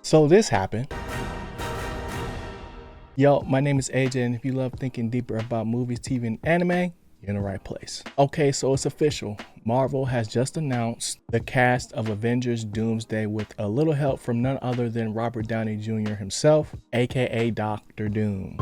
So this happened. Yo, my name is AJ, and if you love thinking deeper about movies, TV, and anime, you're in the right place. Okay, so it's official. Marvel has just announced the cast of Avengers Doomsday with a little help from none other than Robert Downey Jr. himself, aka Dr. Doom.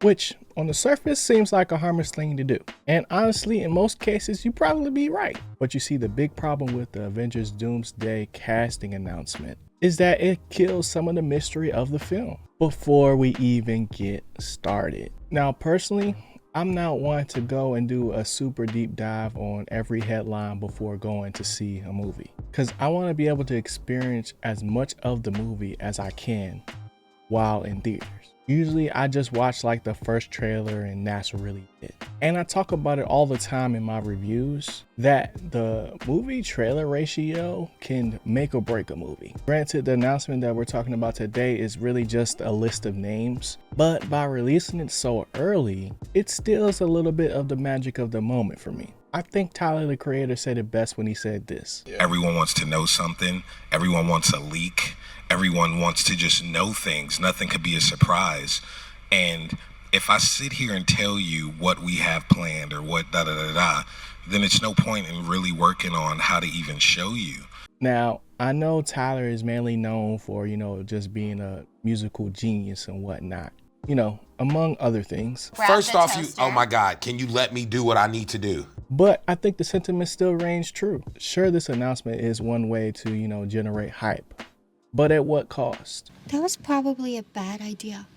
Which, on the surface, seems like a harmless thing to do. And honestly, in most cases, you'd probably be right. But you see, the big problem with the Avengers Doomsday casting announcement is that it kills some of the mystery of the film before we even get started. Now, personally, I'm not one to go and do a super deep dive on every headline before going to see a movie, because I want to be able to experience as much of the movie as I can while in theaters. Usually I just watch like the first trailer and that's really it. And I talk about it all the time in my reviews that the movie trailer ratio can make or break a movie. Granted, the announcement that we're talking about today is really just a list of names, but by releasing it so early, it steals a little bit of the magic of the moment for me. I think Tyler, the creator, said it best when he said this. Everyone wants to know something. Everyone wants a leak. Everyone wants to just know things. Nothing could be a surprise. And if I sit here and tell you what we have planned or what then it's no point in really working on how to even show you. Now, I know Tyler is mainly known for, just being a musical genius and whatnot, among other things. First off, oh my God, can you let me do what I need to do? But I think the sentiment still reigns true. Sure, this announcement is one way to, generate hype. But at what cost? That was probably a bad idea.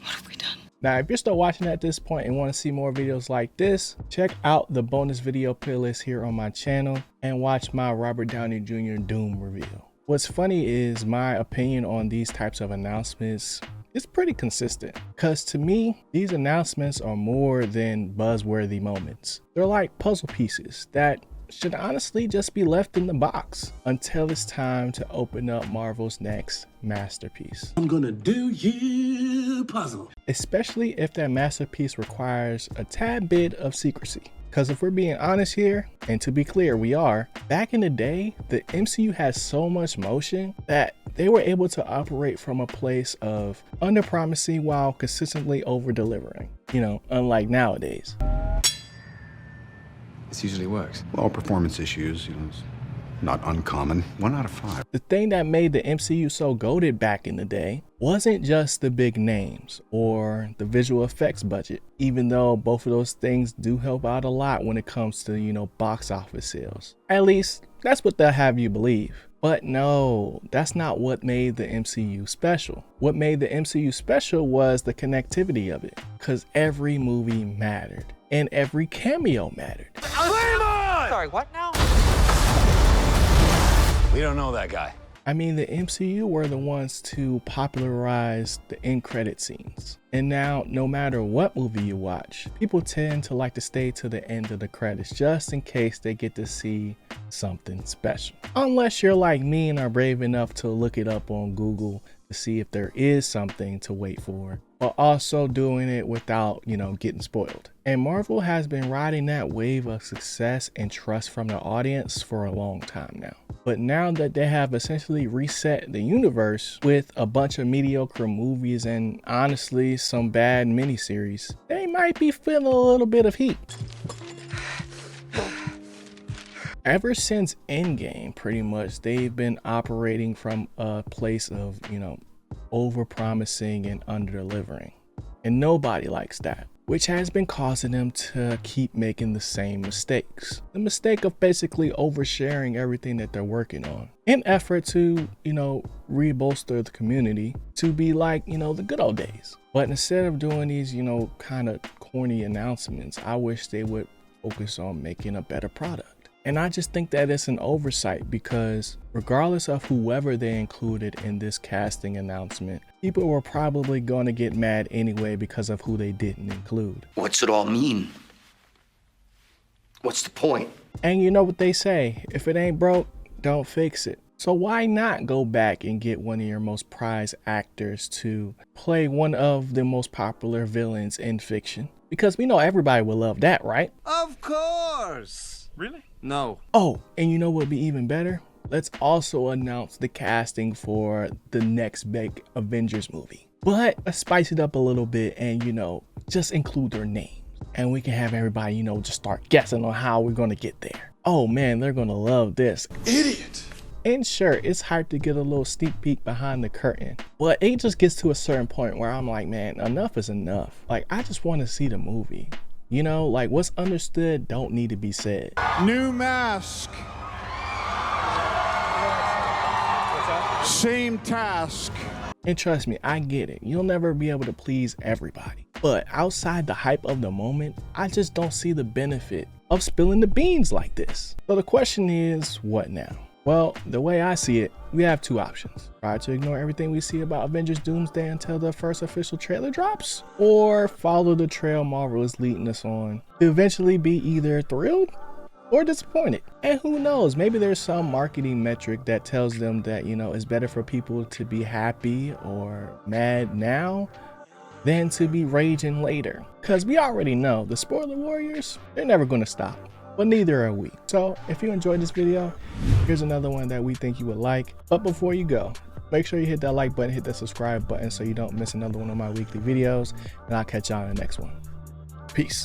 What have we done? Now, if you're still watching at this point and want to see more videos like this, check out the bonus video playlist here on my channel and watch my Robert Downey Jr. Doom review. What's funny is my opinion on these types of announcements is pretty consistent, because to me, these announcements are more than buzzworthy moments. They're like puzzle pieces that should honestly just be left in the box until it's time to open up Marvel's next masterpiece. I'm gonna do you puzzle. Especially if that masterpiece requires a tad bit of secrecy. Because if we're being honest here, and to be clear, we are, back in the day, the MCU had so much motion that they were able to operate from a place of under-promising while consistently over-delivering, unlike nowadays. This usually works. Well, performance issues, it's not uncommon. 1 out of 5. The thing that made the MCU so goated back in the day wasn't just the big names or the visual effects budget, even though both of those things do help out a lot when it comes to, box office sales. At least that's what they'll have you believe. But no, that's not what made the MCU special. What made the MCU special was the connectivity of it, because every movie mattered and every cameo mattered. Sorry, what now? We don't know that guy. I mean, the MCU were the ones to popularize the end credit scenes. And now, no matter what movie you watch, people tend to like to stay to the end of the credits just in case they get to see something special. Unless you're like me and are brave enough to look it up on Google to see if there is something to wait for, but also doing it without, getting spoiled. And Marvel has been riding that wave of success and trust from the audience for a long time now. But now that they have essentially reset the universe with a bunch of mediocre movies and honestly some bad miniseries, they might be feeling a little bit of heat. Ever since Endgame, pretty much, they've been operating from a place of, over-promising and under-delivering. And nobody likes that, which has been causing them to keep making the same mistakes. The mistake of basically oversharing everything that they're working on in effort to, re-bolster the community to be like, the good old days. But instead of doing these, kind of corny announcements, I wish they would focus on making a better product. And I just think that it's an oversight, because regardless of whoever they included in this casting announcement, people were probably going to get mad anyway because of who they didn't include. What's it all mean? What's the point? And you know what they say, if it ain't broke, don't fix it. So why not go back and get one of your most prized actors to play one of the most popular villains in fiction? Because we know everybody will love that, right? Of course! Really? No. Oh, and you know what would be even better? Let's also announce the casting for the next big Avengers movie. But let's spice it up a little bit and, you know, just include their names. And we can have everybody, you know, just start guessing on how we're going to get there. Oh man, they're going to love this. Idiot! And sure, it's hard to get a little sneak peek behind the curtain, but it just gets to a certain point where I'm like, man, enough is enough. Like, I just want to see the movie. You know, like what's understood don't need to be said. New mask. Same task. And trust me, I get it. You'll never be able to please everybody. But outside the hype of the moment, I just don't see the benefit of spilling the beans like this. So the question is, what now? Well, the way I see it, we have two options. Try to ignore everything we see about Avengers Doomsday until the first official trailer drops, or follow the trail Marvel is leading us on to eventually be either thrilled or disappointed. And who knows, maybe there's some marketing metric that tells them that, you know, it's better for people to be happy or mad now than to be raging later. Because we already know the spoiler warriors, they're never going to stop, but neither are we. So if you enjoyed this video, here's another one that we think you would like. But before you go, make sure you hit that like button, hit that subscribe button so you don't miss another one of my weekly videos, and I'll catch y'all in the next one. Peace.